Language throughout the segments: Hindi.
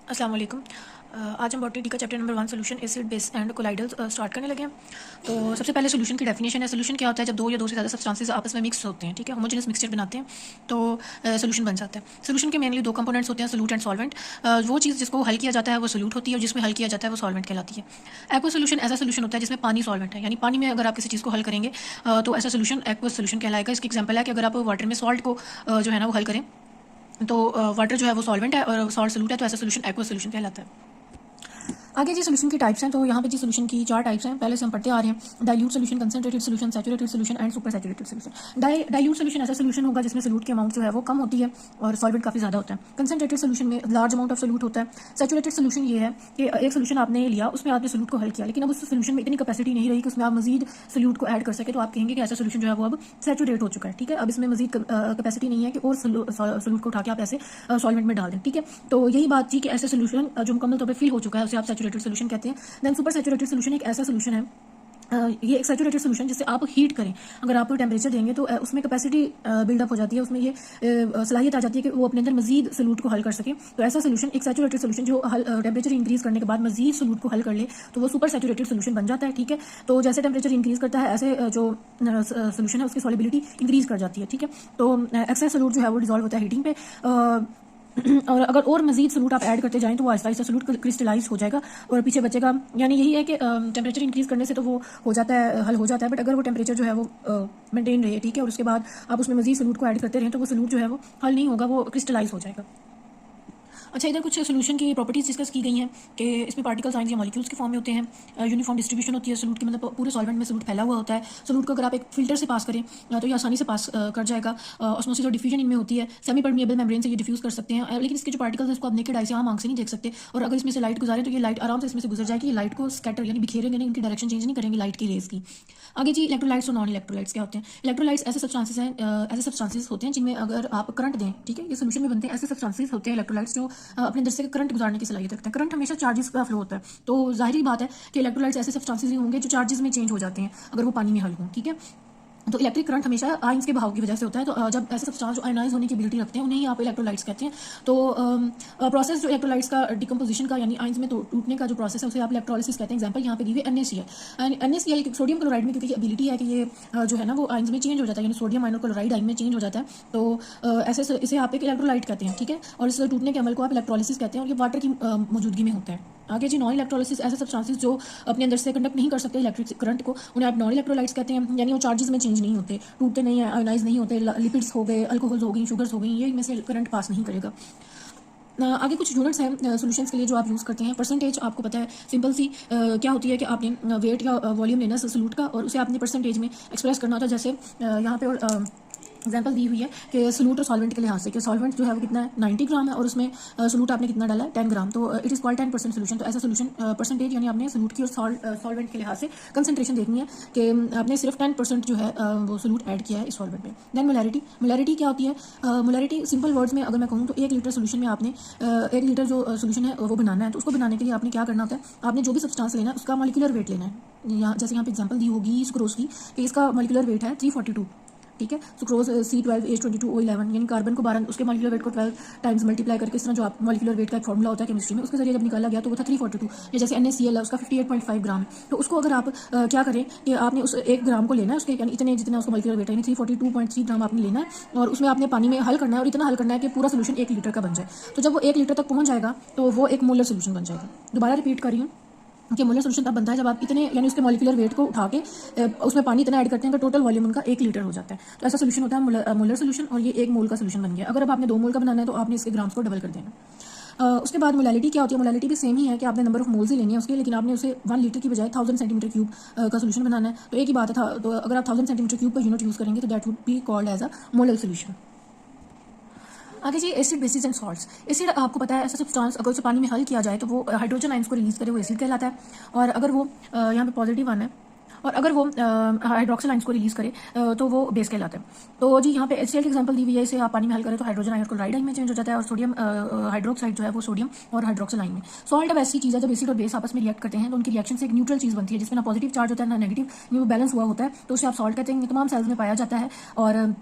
अस्सलाम वालेकुम। आज हम बॉटनी डी का chapter number 1 solution acid base and colloidal start करने लगे हैं। तो सबसे पहले सोल्यूशन की डेफिनेशन है। सोल्यूशन क्या होता है? जब दो या दो से ज़्यादा सब्सटेंसेस आपस में मिक्स होते हैं, ठीक है, होमोजेनस मिक्सचर बनाते हैं तो सोल्यूशन बन जाता है। सोल्यूशन के मेनली दो कंपोनेंट्स होते हैं, सोल्यूट एंड सॉल्वेंट। वो चीज़ जिसको हल किया जाता है वो सोल्यूट होती है और जिसमें हल किया जाता है वो सॉल्वेंट कहलाती है। एक्वा सोल्यूशन ऐसा सोल्यूशन होता है जिसमें पानी सॉल्वेंट है, यानी पानी में अगर आप किसी चीज़ को हल करेंगे तो ऐसा सोल्यूशन एक्वा सोल्यूशन कहलाएगा। इसकी एग्जाम्पल है कि अगर आप वाटर में सॉल्ट को जो है ना वो हल करें तो वाटर जो है वो सॉल्वेंट है और सॉल्ट सोल्यूट है, तो ऐसा सोल्यूशन एक्वा सोल्यूशन कहलाता है। आगे जी सोल्यूशन की टाइप्स हैं। तो यहाँ पे जी सोल्यूशन की 4 टाइप्स हैं, पहले से हम पढ़ते आ रहे हैं। Dilute solution, concentrated solution, saturated solution and super saturated solution. Dilute solution ऐसा सोल्यूशन होगा जिसमें सोल्यूट की अमाउंट जो है वो कम होती है और सॉल्वेंट काफ़ी ज़्यादा होता है। कंसंट्रेटेड सोल्यूशन में लार्ज अमाउंट ऑफ सोल्यूट होता है। सैचुरेटेड सोल्यूशन ये है कि एक सोल्यूशन आपने लिया, उसमें आपने सोल्यूट को हल किया, लेकिन अब उस सोल्यूशन में इतनी कैपेसिटी नहीं रही कि उसमें आप मजीद सोल्यूट को ऐड कर सके, तो आप कहेंगे कि ऐसा सोल्यूशन जो है वो अब सैचुरेट हो चुका है। ठीक है, अब इसमें मजीद कैपेसिटी नहीं है कि और सोल्यूट को उठा के आप ऐसे सॉल्वेंट में डाल दें। ठीक है, तो यही बात थी कि ऐसे सोल्यूशन जो मुकम्मल तौर पर फिल हो चुका है उसे आप सैचुरेटेड सोल्यूशन कहते हैं। देन सुपर सैचुरेटेड सोल्यूशन एक ऐसा सोल्यूशन है, ये एक सैचुरेटेड सोल्यूशन जिससे आप हीट करें, अगर आप टेम्परेचर देंगे तो उसमें कैपेसिटी बिल्डअप हो जाती है, उसमें ये सलाहियत आ जाती है कि वो अपने अंदर मजीद सोल्यूट को हल कर सके। तो ऐसा सोल्यूशन एक सैचुरेटेड सोल्यूशन जो टेम्परेचर इंक्रीज करने के बाद मजीद सोल्यूट को हल कर ले तो वो सुपर सैचुरेटेड सोल्यूशन बन जाता है। ठीक है, तो जैसे टेम्परेचर इंक्रीज करता है ऐसे जो सोल्यूशन है उसकी सॉलिबिलिटी इंक्रीज कर जाती है। ठीक है, तो एक्सेस सोल्यूट जो है वो डिजॉल्व होता है हीटिंग पे और अगर और मजीद सोल्यूट आप ऐड करते जाएं तो वो आहिस्ता आहिस्ता सोल्यूट क्रिस्टलाइज हो जाएगा और पीछे बचेगा। यानी यही है कि टेम्परेचर इंक्रीज करने से तो वो हो जाता है, हल हो जाता है, बट अगर वो टेम्परेचर जो है वो मेंटेन रहे, ठीक है, और उसके बाद आप उसमें मजीद सोल्यूट को ऐड करते रहें तो वो सोल्यूट जो है वो हल नहीं होगा, वो क्रिस्टलाइज हो जाएगा। अच्छा, इधर कुछ सोल्यूशन की प्रॉपर्टीज डिस्कस की गई हैं कि इसमें पार्टिकल साइंस या मॉलिक्यूल्स के फॉर्म में होते हैं। यूनिफॉर्म डिस्ट्रीब्यूशन होती है सोल्यूट की, मतलब पूरे सॉल्वेंट में सोल्यूट फैला हुआ होता है। सोल्यूट को अगर आप एक फिल्टर से पास करें तो ये आसानी से पास कर जाएगा। ऑस्मोसिस और डिफ्यूजन इनमें होती है। सेमी परमिएबल मेम्ब्रेन से ये डिफ्यूज कर सकते हैं, लेकिन इसके जो पार्टिकल्स हैं इसको आप नेकेड आई से आम आंख से नहीं देख सकते, और अगर इसमें से लाइट गुजारें तो ये लाइट आराम से इसमें से गुजर जाएगी। ये लाइट को स्कैटर यानी बिखेरेंगे नहीं, उनकी डायरेक्शन चेंज नहीं करेंगे लाइट की रेज की। आगे जी इलेक्ट्रोलाइट्स और नॉन इलेक्ट्रोलाइट्स क्या होते हैं? इलेक्ट्रोलाइट्स ऐसे सब्सटेंसेस हैं, ऐसे सब्सटेंसेस होते हैं जिनमें अगर आप करंट दें, ठीक है, ये सोल्यूशन में बनते हैं। ऐसे सब्सटेंसेस होते हैं इलेक्ट्रोलाइट्स जो अपने अंदर से करंट गुजारने की सलाहियत रखते हैं। करंट हमेशा चार्जेस का फ्लो होता है, तो जाहिर बात है कि इलेक्ट्रोलाइट्स ऐसे सब्सटेंसेस ही होंगे जो चार्जेस में चेंज हो जाते हैं अगर वो पानी में हल हों। ठीक है, तो इलेक्ट्रिक करंट हमेशा आयंस के बहाव की वजह से होता है। तो जब ऐसे सब्सटेंस जो आयनाइज होने की एबिलिटी रखते हैं उन्हें ही आप इलेक्ट्रोलाइट्स कहते हैं। तो प्रोसेस जो इलेक्ट्रोलाइट्स का डिकम्पोजिशन का यानी आयंस में टूटने का जो प्रोसेस है उसे आप इलेक्ट्रोलिसिस कहते हैं। एग्जांपल यहाँ पे दी हुई NaCl। NaCl सोडियम क्लोराइड में क्योंकि एबिलिटी है कि ये जो है ना वो आयंस में चेंज हो जाता है, यानी सोडियम आयन और क्लोराइड आयन में चेंज हो जाता है, तो ऐसे इसे आप एक इलेक्ट्रोलाइट कहते हैं। ठीक है, और इस टूटने के अमल को आप इलेक्ट्रोलिसिस कहते हैं और ये वाटर की मौजूदगी में होता है। आगे जी नॉन इलेक्ट्रोलिसिस ऐसे सब्सटेंसेस जो अपने अंदर से कंडक्ट नहीं कर सकते इलेक्ट्रिक करंट को, उन्हें आप नॉन इलेक्ट्रोलाइट्स कहते हैं, यानी वो चार्जेस में चेंज नहीं होते, टूटते नहीं है, आयोनाइज नहीं होते। लिपिड्स हो गए, अल्कोहल्स हो गई, शुगर्स हो गई, ये इनमें से करंट पास नहीं करेगा। आगे कुछ यूनिट्स हैं सॉल्यूशंस के लिए जो आप यूज़ करते हैं। परसेंटेज आपको पता है, सिंपल सी क्या होती है कि आपने वेट या वॉल्यूम लेना सोल्यूट का और उसे आपने परसेंटेज में एक्सप्रेस करना होता है। जैसे यहाँ पे एग्जाम्पल दी हुई है कि सोल्यूट और सॉल्वेंट के लिहाज से कि सॉल्वेंट जो है वो कितना है 90 ग्राम है और उसमें सोल्यूट आपने कितना डाला है 10 ग्राम, तो इट इज़ कॉल्ड 10% सोल्यूशन। तो ऐसा सोल्यूशन परसेंटेज यानी आपने सोल्यूट की और सॉल्वेंट के लिहाज से कंसंट्रेशन देखनी है कि आपने सिर्फ 10% जो है वो सोल्यूट ऐड किया है इस सॉल्वेंट में। देन मोलैरिटी क्या होती है? मोलैरिटी सिंपल वर्ड्स में अगर मैं कहूँ तो 1 लीटर सोल्यूशन में आपने 1 लीटर जो सोल्यूशन है वो बनाना है, तो उसको बनाने के लिए आपने क्या करना होता है, आपने जो भी सब्सटेंस लेना है उसका मॉलिक्यूलर वेट लेना है। यहाँ जैसे यहाँ पे एग्जांपल दी होगी सुक्रोज की कि इसका मॉलिक्यूलर वेट है 342। ठीक है, सुक्रोज C12H22O11, यानी कार्बन को 12 उसके मॉलिक्यूलर वेट को 12 टाइम्स मल्टीप्लाई करके इस तरह जो आप मॉलिक्यूलर वेट का एक फॉर्मूला होता है केमिस्ट्री में उसके जरिए जब निकाला गया तो वो था 342। या जैसे NaCl है उसका 58.5 ग्राम है, तो उसको अगर आप क्या करें कि आपने उस 1 ग्राम को लेना है उसके, यानी इतने जितना उसका मॉलिक्यूलर वेट है, यानी 342.3 ग्राम आपने लेना है और उसमें आपने पानी में हल करना है और इतना हल करना है कि पूरा सोल्यूशन 1 लीटर का बन जाए। तो जब वो 1 लीटर तक पहुँच जाएगा तो वो एक मोलर सोल्यूशन बन जाएगा। दोबारा रिपीट कर रही हूँ कि मोलर सोल्यूशन तब बनता है जब आप इतने यानी उसके मॉलिक्यूलर वेट को उठा के उसमें पानी इतना ऐड करते हैं कि टोटल वॉल्यूम उनका 1 लीटर हो जाता है। तो ऐसा सोल्यूशन होता है मोलर सोल्यूशन, और ये 1 मोल का सोल्यूशन बन गया। अगर अब आपने 2 मोल का बनाना है तो आपने इसके ग्राम्स को डबल कर देना। उसके बाद मोलैलिटी क्या होती है? मोलैलिटी भी सेम ही है कि आपने नंबर ऑफ मोल्स ही लेनी है उसके, लेकिन आपने उसे 1 लीटर की बजाय 1000 सेंटीमीटर क्यूब का सोल्यूशन बनाना है। तो एक ही बात है, तो अगर आप 1000 सेंटीमीटर क्यूब का यूनिट यूज़ करेंगे तो that would be called as a molar solution. आगे जी acid bases and salts. Acid आपको पता है ऐसा सब्सटेंस अगर उसे पानी में हल किया जाए तो वो हाइड्रोजन आयंस को रिलीज करे, वो एसिड कहलाता है। और अगर वो यहाँ पे पॉजिटिव वन है और अगर वो हाइड्रोक्सिल आयंस को रिलीज करे तो वो बेस कहलाता है। तो जी यहाँ पे HCl की एग्जांपल दी हुई है, इसे आप पानी में हल करें तो हाइड्रोजन आयन और क्लोराइड आयन में चेंज हो जाता है और सोडियम हाइड्रोक्साइड जो है वो सोडियम और हाइड्रोक्सिल आयन में। सॉल्ट अब ऐसी चीज़ है जब एसिड और बेस आपस में रिएक्ट करते हैं तो उनकी रिएक्शन से एक न्यूट्रल चीज़ बनती है जिसमें ना पॉजिटिव चार्ज होता है ना नेगेटिव, वो बैलेंस हुआ होता है, तो उसे आप सॉल्ट कहते हैं। तमाम सेल्स में पाया जाता है और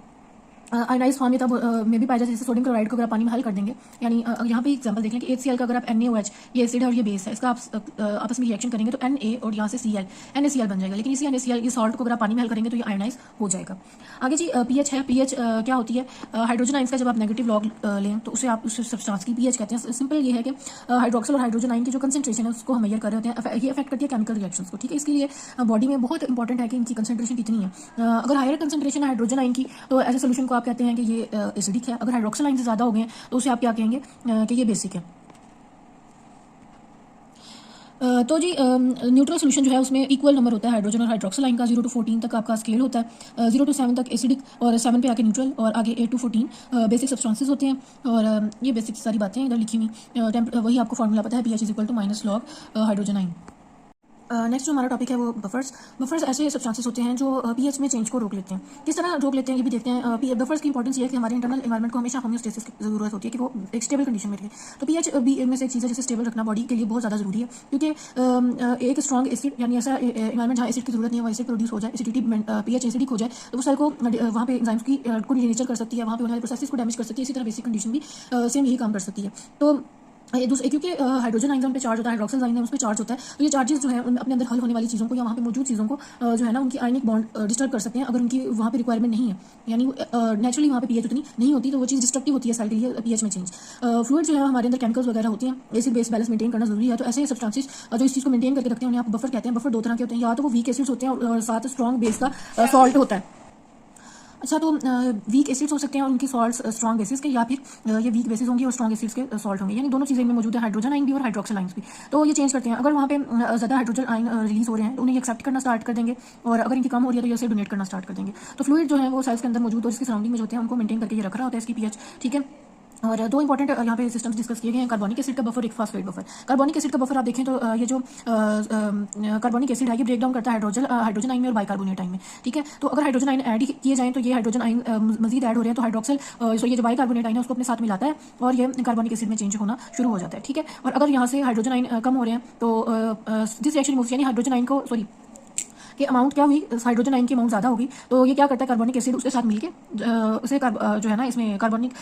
आयनाइज फॉर्म में तब में भी पाया जाता है जैसे सोडियम क्लोराइड को अगर आप पानी में हल कर देंगे, यानी यहाँ पे एग्जांपल देख लें कि HCl का अगर आप NaOH, ये एसिड है और ये बेस है, इसका आप आपस में रिएक्शन करेंगे तो Na और यहाँ से Cl NaCl बन जाएगा। लेकिन इसी NaCl की सॉल्ट को अगर आप पानी में हल करेंगे तो ये आयनाइज हो जाएगा। आगे जी पीएच है। पीएच क्या होती है? हाइड्रोजन आइंस का जब आप नेगेटिव लॉग लें तो उसे आप उस सब्सटेंस की पीएच कहते हैं। सिंपल ये है कि हाइड्रोक्सल और हाइड्रोजन आइन की जो कंसंट्रेशन है उसको हम मेजर कर रहे होते हैं, ये अफेक्ट करती है केमिकल रिएक्शंस को, ठीक है। इसके लिए बॉडी में बहुत इंपॉर्टेंट है कि इनकी कंसंट्रेशन कितनी है। अगर हायर कंसंट्रेशन है हाइड्रोजन आइन की तो ऐसे सोल्यूशन को आप कहते हैं कि ये एसिडिक है। अगर हाइड्रोक्सल आइन से ज़्यादा हो गए हैं तो उसे आप क्या कहेंगे कि ये बेसिक है। तो जी न्यूट्रल सोल्यूशन जो है उसमें इक्वल नंबर होता है हाइड्रोजन और हाइड्रोक्सल आइन का। 0 to 14 तक आपका स्केल होता है। 0 to 7 तक एसिडिक और 7 पे आके न्यूट्रल और आगे 8 to 14 बेसिक सब्सटेंसेस होते हैं। और ये बेसिक सारी बातें इधर लिखी हुई। वही आपको फॉर्मूला पता है, pH is equal to minus log hydrogen ion. Next जो हमारा टॉपिक है वो बफर्स ऐसे सब्सटेंसेस होते हैं जो पीएच में चेंज को रोक लेते हैं। किस तरह रोक लेते हैं ये भी देखते हैं। बफर्स की इंपॉर्टेंस ये है कि हमारे इंटरनल एनवायरनमेंट को हमेशा होम्योस्टेसिस की जरूरत होती है कि वो एक स्टेबल कंडीशन में रहे। तो पीएच भी में से एक चीज़ है जिसे स्टेबल रखना बॉडी के लिए बहुत ज़्यादा जरूरी है, क्योंकि एक स्ट्रॉन्ग एसिड यानी ऐसा एनवायरनमेंट जहाँ एसिड की जरूरत नहीं है, वहाँ एसिड प्रोड्यूस हो जाए, एसिडिटी पीएच एसिडिक हो जाए तो वो सेल को वहाँ पे एंजाइम्स की को डीनेचर कर सकती है, वहाँ पे होने वाले प्रोसेसेस को डैमेज कर सकती है। इसी तरह बेसिक कंडीशन भी सेम यही काम कर सकती है। तो क्योंकि हाइड्रोजन आइन पे चार्ज होता है, हाइड्रोक्सल आइन उस पर चार्ज होता है, तो ये चार्जेस जो है अपने अंदर हल होने वाली चीज़ों को या वहाँ पे मौजूद चीज़ों को जो है ना उनकी आयनिक बॉन्ड डिस्टर्ब कर सकते हैं अगर उनकी वहाँ पे रिक्वायरमेंट नहीं है, यानी नेचुरली वहाँ पे पीएच उतनी नहीं होती तो वो चीज़ डिस्ट्रक्टिव होती है सेल के लिए पीएच में चेंज। फ्लूइड जो है हमारे अंदर केमिकल्स वगैरह होते हैं, एसिड बेस बैलेंस मेंटेन करना जरूरी है। तो ऐसे सब्सटेंसेस जो इस चीज़ को मेंटेन करके रखते हैं उन्हें आप बफर कहते हैं। बफर दो तरह के होते हैं, या तो वो वीक एसिड्स होते हैं और साथ स्ट्रॉन्ग बेस का सॉल्ट होता है। अच्छा, तो वीक एसिड्स हो सकते हैं और उनकी सॉल्ट्स स्ट्रॉन्ग बेसिस के, या फिर ये वीक बेसिस होंगी और स्ट्रॉन्ग एसिड्स के सॉल्ट होंगे, यानी दोनों चीज़ें में मौजूद है, हाइड्रोजन आइन भी और हाइड्रोक्सल आइंस भी। तो ये चेंज करते हैं। अगर वहाँ पे ज़्यादा हाइड्रोजन आइन रिलीज हो रहे हैं तो उन्हें एक्सेप्ट करना स्टार्ट कर देंगे, और अगर इनकी कम हो रही है तो ये उसे डोनेट करना स्टार्ट कर देंगे। तो फ्लूइड जो है वो सेल्स के अंदर मौजूद और इसकी सराउंडिंग में जो होते हैं उनको मेंटेन करके ये रख रहा होता है इसकी पीएच, ठीक है। और दो इंपॉर्टेंट यहाँ पे सिस्टम्स डिस्कस किए गए हैं, कार्बोनिक एसिड का बफर, एक फास्फेट बफर। कार्बोनिक एसिड का बफर आप देखें तो ये जो कार्बोनिक एसिड है ये ब्रेक डाउन करता है हाइड्रोजन आइन में और बाइकार्बोनेट आइन में, ठीक है। तो अगर हाइड्रोजन आइन ऐड किए जाएं तो ये हाइड्रोजन आइन मजीद ऐड हो रहे हैं तो हाइड्रोक्सल ये जो बाइकार्बोनेट आइन है उसको अपने साथ मिलाता है और ये कार्बोनिक एसिड में चेंज होना शुरू हो जाता है, ठीक है। और अगर यहाँ से हाइड्रोजन आइन कम हो रहे हैं तो दिस रिएक्शन मूव्स, यानी हाइड्रोजन आइन को कि अमाउंट क्या हुई, हाइड्रोजन आइन की अमाउंट ज़्यादा होगी तो ये क्या करता है, कार्बोनिक एसिड उसके साथ मिलके उसे जो है ना इसमें कार्बोनिक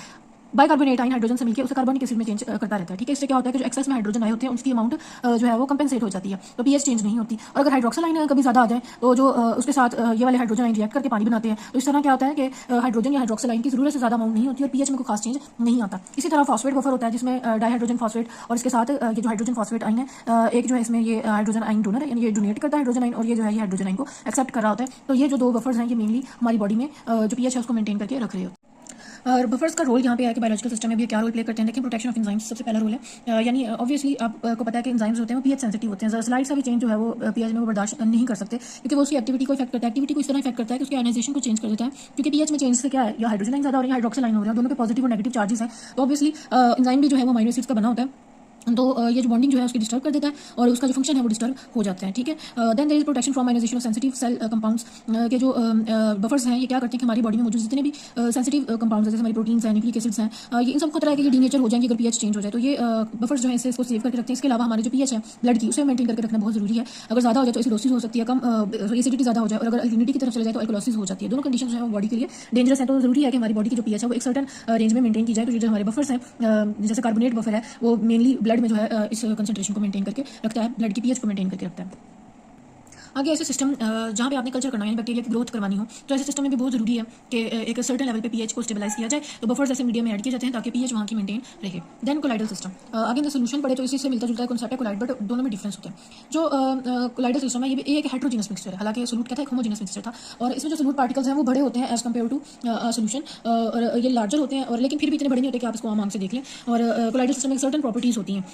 बाइकार्बोनेट आइन हाइड्रोजन से मिलकर उसे कार्बोनिक एसिड में चेंज करता रहता है, ठीक है। इससे क्या होता है कि जो एक्सेस में हाइड्रोजन आए होते हैं उसकी अमाउंट जो है वो कंपेंसेट हो जाती है, तो पीएच चेंज नहीं होती। और अगर हाइड्रोक्सल आइन कभी ज़्यादा आ जाए तो जो उसके साथ ये वाले हाइड्रोजन आइन रिएक्ट करके पानी बनाते हैं, तो इस तरह क्या होता है कि हाइड्रोजन या हाइड्रोक्सल आइन की जरूरत से ज़्यादा अमाउंट नहीं होती और पीएच में कोई खास चेंज नहीं आता। इसी तरह फॉस्फेट बफर होता है जिसमें डाइहाइड्रोजन फॉस्फेट और इसके साथ ये जो हाइड्रोजन फॉस्फेट आइन है एक जो है इसमें ये हाइड्रोजन आइन डोनर है, यानी ये डोनेट करता है हाइड्रोजन आइन, और ये जो है ये हाइड्रोजन आइन को एक्सेप्ट कर रहा होता है। तो ये जो दो बफर्स हैं ये मेनली हमारी बॉडी में जो पीएच है उसको मेंटेन करके रख रहे होते हैं। और बफर्स का रोल यहाँ पे है कि बायोलॉजिकल सिस्टम में भी क्या रोल प्ले करते हैं। देखिए, प्रोटेक्शन ऑफ एंजाइम्स सबसे पहला रोल है, यानी ऑब्वियसली आपको पता है कि एंजाइम्स होते हैं वो पीएच सेंसिटिव होते हैं, स्लाइड सा भी चेंज जो है वो पीएच में वो बर्दाश्त नहीं कर सकते क्योंकि वो उसकी एक्टिविटी को इफेक्ट करता है। एक्टिविटी को इस तरह इफेक्ट करता है कि उसकी आयनाइजेशन को चेंज कर देता है, क्योंकि पीएच में चेंज से क्या है, या हाइड्रोजन आइन ज़्यादा हो रही है, हाइड्रोक्सल आइन हो रहा है, दोनों के पॉजिटिव और नेगेटिव चार्जेस हैं। तो ऑब्वियसली एंजाइम भी जो है वो अमीनो एसिड्स का बना होता है, तो ये जो बॉन्डिंग जो है उसकी डिस्टर्ब कर देता है और उसका जो फंक्शन है वो डिस्टर्ब हो जाता है, ठीक है। Then there is protection from ionization of sensitive cell compounds के जो बफर्स हैं ये क्या करते हैं कि हमारी बॉडी में मौजूद जितने भी सेंसिटिव कंपाउंड्स हैं जैसे हमारी प्रोटीन्स हैं, न्यूक्लिक एसिड्स हैं, ये इन सब खतरा है कि ये डीनेचर हो जाएंगे अगर पीएच चेंज हो जाए। तो ये बफर्स जो है इसको सेव करके रखते हैं। इसके अलावा हमारे जो पीएच है ब्लड की उसे मेंटेन करके रखना बहुत जरूरी है। अगर ज़्यादा हो जाए तो एसिडोसिस हो सकती है, कम एसिडिटी ज़्यादा हो जाए, और अगर अल्कलिनिटी की तरफ चले जाए तो एल्कोलोसिस हो जाती है। दोनों कंडीशन जो है वो बॉडी के लिए डेंजरस है, तो जरूरी है कि हमारी बॉडी की जो पीएच है वो एक सर्टन रेंज में मेंटेन की जाए। तो जो हमारे बफर्स हैं जैसे कार्बोनेट बफर है वो मेनली ब्लड में जो है इस कंसंट्रेशन को मेंटेन करके रखता है, ब्लड की पीएच को मेंटेन करके रखता है। आगे ऐसे सिस्टम जहाँ पे आपने कल्चर करना है, बैक्टीरिया की ग्रोथ करवानी हो, तो ऐसे सिस्टम में भी बहुत जरूरी है कि एक सर्टेन लेवल पे पीएच को स्टेबलाइज किया जाए। तो बफर्स ऐसे मीडियम में ऐड किए जाते हैं ताकि पीएच वहाँ की मेंटेन रहे। देन कोलाइडल सिस्टम आगे अंदर सोल्यूशन पड़े तो इसी से मिलता जुलता कॉन्सेप्ट है कोलाइड, बट दोनों में डिफरेंस होता है। जो कोलाइडल सिस्टम है ये भी एक हेट्रोजीनस मिक्सचर है, हालांकि सोलूट क्या था, एक होमोजीनस मिक्सचर था, और इसमें जो सोलूट पार्टिकल्स हैं वो बड़े होते हैं एज कम्पेयर टू सोल्यूशन, और ये लार्जर होते हैं, और लेकिन फिर भी इतने बड़े नहीं होते कि आप इसको आम आंख से देख लें। और कोलाइडल सिस्टम में सर्टेन प्रॉपर्टीज होती हैं।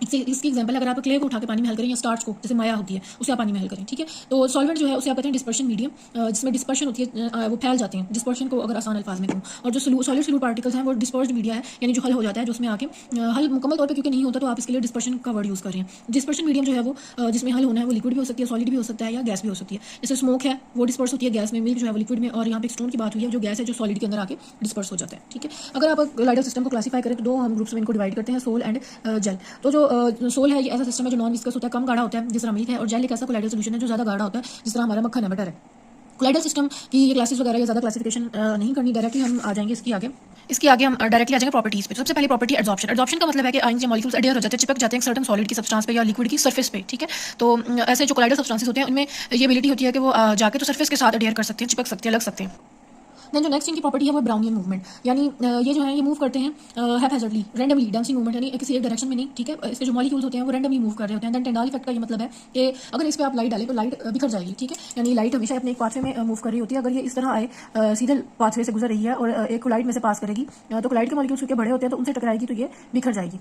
इसकी एग्जांपल अगर आप क्ले को उठा के पानी में हल करें या स्टार्च को, जैसे माया होती है उसे आप पानी में हल करें, ठीक है। तो सॉल्वेंट जो है उसे आप कहते हैं डिस्पर्शन मीडियम, जिसमें डिस्पर्शन होती है वो फैल जाते हैं, डिस्पर्शन को अगर आसान अल्फाज में कहूँ। और जो सॉलिड सोलूट पार्टिकल्स हैं वो डिस्पर्स्ड मीडिया है, यानी जो हल हो जाता है, जो उसमें आके हल मुकम्मल तौर पर क्योंकि नहीं होता तो आप इसके लिए डिस्पर्शन का वर्ड यूज़ कर रहे हैं। डिस्पर्शन मीडियम जो है वो जिसमें हल होना है वो लिक्विड भी हो सकती है, सॉलिड भी हो सकता है, या गैस भी हो सकती है। जैसे स्मोक है वो डिस्पर्स होती है गैस में, मिल्क जो है वो लिक्विड में, और यहाँ पे स्टोन की बात हुई है जो गैस है जो सॉलिड के अंदर आके डिस्पर्स हो जाता है, ठीक है। अगर आप कोलाइडल सिस्टम को क्लासीफाई करें तो दो हम ग्रुप्स में इनको डिवाइड करते हैं, सोल एंड जेल। तो जो सोल है ऐसा सिस्टम है जो नॉन विस्कस होता है, कम गाढ़ा होता है, जिस तरह मिल्क है, और जेल एक ऐसा कोलाइडल सॉल्यूशन है जो ज़्यादा गाढ़ा होता है, जिस तरह हमारा मक्खन है, बटर है। कोलाइडल सिस्टम की ये क्लासेस वगैरह या ज़्यादा क्लासिफिकेशन नहीं करनी, डायरेक्टली हम आ जाएंगे इसके आगे हम डायरेक्टली आ जाएंगे प्रॉपर्टीज पे। सबसे पहले प्रॉपर्टी एडजॉर्प्शन। एडजॉर्प्शन का मतलब है कि आयंस या मॉलिक्यूल्स एडहेयर हो जाते हैं, चिपक जाते हैं सर्टेन सॉलिड की सब्सटेंस पे या लिक्विड की सरफेस पे, ठीक है। तो ऐसे जो कोलाइडल सब्सटेंसेस होते हैं उनमें ये एबिलिटी होती है कि वो जाके तो सरफेस के साथ एडहेयर कर सकते हैं, चिपक सकते हैं, लग सकते हैं। देन जो नेक्स्ट इनकी प्रॉपर्टी है वो ब्राउनियन मूवमेंट, यानी ये जो है ये मूव करते हैं हैप्पैज़र्डली, रैंडमली, डांसिंग मूवमेंट, यानी किसी एक डायरेक्शन में नहीं, ठीक है। इसके जो मॉलिक्यूल्स होते हैं वो रैंडमली मूव कर रहे होते हैं। देन टेंडाल इफेक्ट का ये मतलब है कि अगर इस पर आप लाइट डालें तो लाइट बिखर जाएगी, ठीक है। यानी लाइट हमेशा अपने एक पाथवे में मूव कर रही होती है। अगर ये इस तरह आए सीधे पाथवे से गुजर रही है और एक कोलाइड में से पास करेगी तो कोलाइड के मॉलिक्यूल्स क्योंकि बड़े होते हैं तो उनसे टकराएगी तो ये बिखर जाएगी।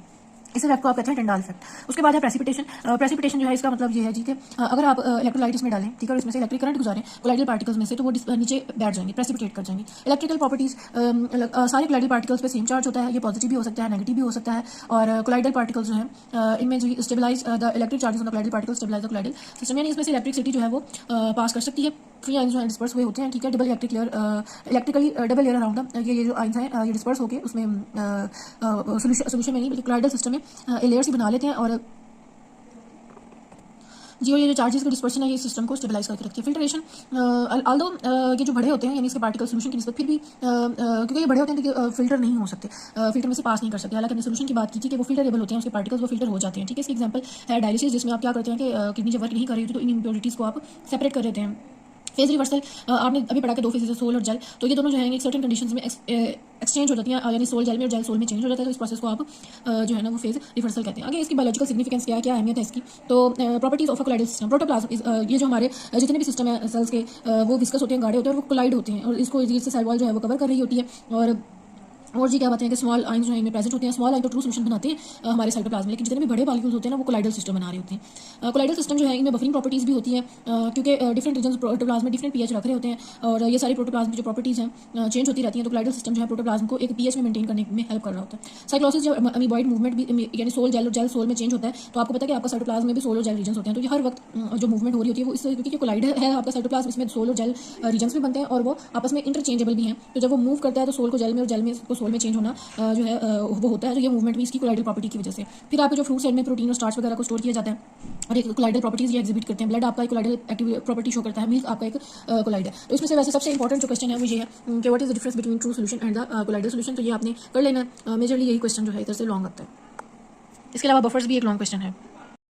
इस इफेक्ट को आप कहते हैं टेंडाल इफेक्ट। उसके बाद है प्रेसिपिटेशन। प्रेसिपिटेशन जो है इसका मतलब ये है जी कि अगर आप इलेक्ट्रोलाइट इसमें डालें, ठीक है, और इसमें से इलेक्ट्रिक करंट गुजारें कोलाइडल पार्टिकल्स में से, तो वो नीचे बैठ जाएंगे, प्रेसिपिटेट कर जाएंगे। इलेक्ट्रिकल प्रॉपर्टीज, सारे कोलाइडल पार्टिकल्स पे सेम चार्ज होता है, ये पॉजिटिव भी हो सकता है, नेगेटिव भी हो सकता है। और कोलाइडल पार्टिकल्स जो है इनमें जो stabilize the electric charges on the colloidal particles stabilize the colloidal system, यानी इसमें से इलेक्ट्रिसिटी जो है वो पास कर सकती है। फ्री आइंस जो है डिस्पर्स हुए होते हैं, ठीक है, double electric layer, electrically double layer around ये जो आइंस हैं ये डिस्पर्स होकर उसमें सोल्यूशन में नहीं बल्कि कोलाइडल सिस्टम में लेयर्स ही बना लेते हैं और जी, और ये जो चार्जेस का डिस्पर्शन है ये सिस्टम को स्टेबलाइज करके रखती है। फिल्ट्रेशन, ऑल्दो ये जो बड़े होते हैं यानी इसके पार्टिकल सोल्यूशन की निस्बत फिर भी क्योंकि ये बड़े होते हैं तो फिल्टर नहीं हो सकते, फिल्टर में से पास नहीं कर सकते। हालांकि हमने सोल्यूशन की बात की थी कि वो फिल्टरेबल होते हैं, उसके पार्टिकल्स वो फिल्टर हो जाते हैं, ठीक है। इसकी एग्जांपल है डायलिसिस, जिसमें आप क्या करते हैं कि किडनी जब वर्क नहीं कर रही होती तो इन इम्प्योरिटीज़ को आप सेपरेट कर देते हैं। फेज रिवर्सल, आपने अभी पढ़ा कि दो फेजेस सोल और जेल, तो ये दोनों जो है एक सर्टेन कंडीशंस में एक्सचेंज हो जाती हैं, यानी सोल जेल में और जेल सोल में चेंज हो जाता है। तो इस प्रोसेस को आप जो है ना वो फेज रिवर्सल कहते हैं। आगे इसकी बायोलॉजिकल सिग्निफिकेंस क्या अहमियत है इसकी, तो properties of a colloidal system. Protoplasm, ये जो हमारे जितने भी सिस्टम है सेल्स के वो विस्कस होते हैं, गाढ़े होते हैं और वो कोलाइड होते हैं और इसको इससे सेल वॉल जो है वो कवर कर रही होती है। और जी क्या बात है कि स्मॉल आइंस जो है इनमें प्रेजेंट होते हैं। स्मॉल आइन तो ट्रू सोल्यूशन बनाते हैं हमारे साइटोप्लाज्म में, लेकिन जितने भी बड़े मॉलिक्यूल्स होते हैं ना वो कोलाइडल सिस्टम बना रहे होते हैं। कोलाइडल सिस्टम जो है इनमें बफरिंग प्रॉपर्टीज भी होती हैं क्योंकि डिफरेंट रीजन प्रोटोप्लाज्म में डिफरेंट पीएच रख रहे होते हैं और ये सारी प्रोटोप्लाज्म की जो प्रॉपर्टीज हैं चेंज होती रहती हैं। तो कोलाइडल सिस्टम जो है प्रोटोप्लाज्म को एक पीएच में मेंटेन करने में हेल्प कर रहा होता है। साइक्लोसिस, जब अमीबॉइड मूवमेंट भी यानी सोल जेल और जेल सोल में चेंज होता है, तो आपको पता है कि आपका साइटोप्लाज्म में भी सोल और जेल रीजन होते हैं। तो ये हर वक्त जो मूवमेंट हो रही होती है वो इस क्योंकि कोलाइड है आपका साइटोप्लाज्म, इसमें सोल और जेल रीजन्स में बनते हैं और वो आपस में इंटरचेंजेबल भी हैं। तो जब वो मूव करता है तो सोल को जेल में और जेल में को सोल में चेंज होना जो है वो होता है। तो ये मूवमेंट भी इसकी कोलाइडल प्रॉपर्टी की वजह से। फिर आपके जो फ्रूट साइड में प्रोटीन और स्टार्च वगैरह को स्टोर किया जाता है और एक कोलाइडल प्रॉपर्टीज ये एग्जिबिट करते हैं। ब्लड आपका एक कोलाइडल एक्टिव प्रॉपर्टी शो करता है, मिल्क आपका एक कोलाइड है। तो इसमें से वैसे सबसे इंपॉर्टेंट जो क्वेश्चन है वो ये है कि what is the difference between true solution and the colloidal solution. तो ये आपने कर लेना, मेजरली यही क्वेश्चन जो है इधर से लॉन्ग आता है। इसके अलावा बफर्स भी एक लॉन्ग क्वेश्चन है।